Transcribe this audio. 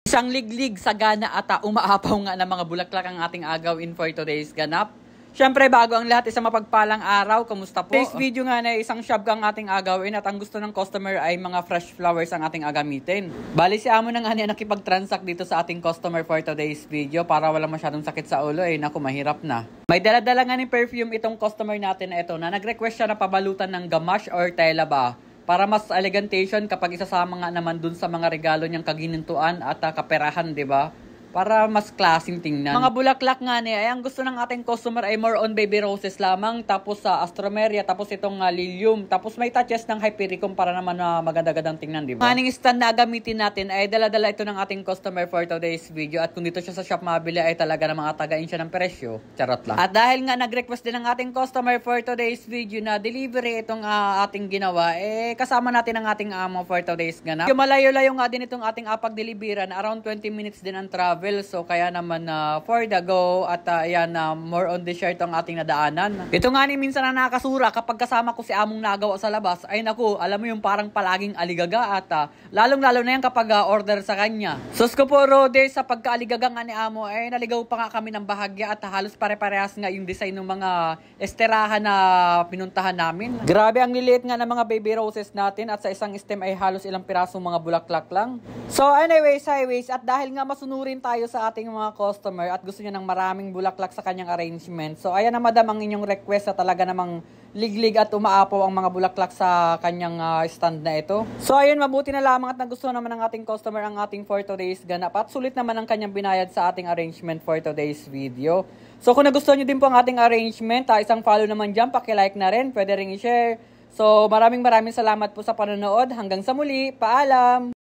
Isang liglig, sagana at umaapaw nga ng mga bulaklak ang ating agawin for today's ganap. Siyempre, bago ang lahat, isang mapagpalang araw. Kamusta po? Today's video nga na isang shop ang ating agawin at ang gusto ng customer ay mga fresh flowers ang ating agamitin. Bali si amo na nga niya nakipag-transact dito sa ating customer for today's video para wala masyadong sakit sa ulo. Naku, mahirap na. May dala-dala nga ni perfume itong customer natin na ito na nag-request siya na pabalutan ng gamash or tela ba. Para mas elegantation kapag isasama nga naman dun sa mga regalo niyang kaginintuan at kaperahan, di ba? Para mas klaseng tingnan. Mga bulaklak nga niya, ay ang gusto ng ating customer ay more on baby roses lamang, tapos sa astromeria, tapos itong lilium, tapos may touches ng hypericum para naman na maganda-gandang tingnan, di ba? Maning stand na gamitin natin ay dala-dala ito ng ating customer for today's video at kung dito siya sa shop mabili ay talaga na makatagain siya ng presyo. Charot lang. At dahil nga nag-request din ng ating customer for today's video na delivery itong ating ginawa, kasama natin ang ating amo for today's ganap. Yung malayo-layo nga din itong ating apag-deliveran, around 20 minutes din ang travel. So kaya naman for the go at ayan more on the shirt ang ating nadaanan. Ito nga ni minsan na nakasura kapag kasama ko si among nagawa sa labas ay naku, alam mo yung parang palaging aligaga at lalong-lalo na yan kapag order sa kanya. Sus ko po Rode, sa pagkaaligaga nga ni amo ay naligaw pa nga kami ng bahagya at halos pare-parehas nga yung design ng mga esterahan na pinuntahan namin. Grabe ang liliit nga ng mga baby roses natin at sa isang stem ay halos ilang pirasong mga bulaklak lang. So anyways, highways, at dahil nga masunurin tayo sa ating mga customer at gusto niya ng maraming bulaklak sa kanyang arrangement. So ayan na madam ang inyong request sa talaga namang liglig at umaapaw ang mga bulaklak sa kanyang stand na ito. So ayun, mabuti na lamang at nagustuhan naman ng ating customer ang ating for today's ganap at sulit naman ang kanyang binayad sa ating arrangement for today's video. So kung nagustuhan nyo din po ang ating arrangement, isang follow naman dyan, paki-like na rin, pwede rin i-share. So maraming salamat po sa panonood. Hanggang sa muli, paalam!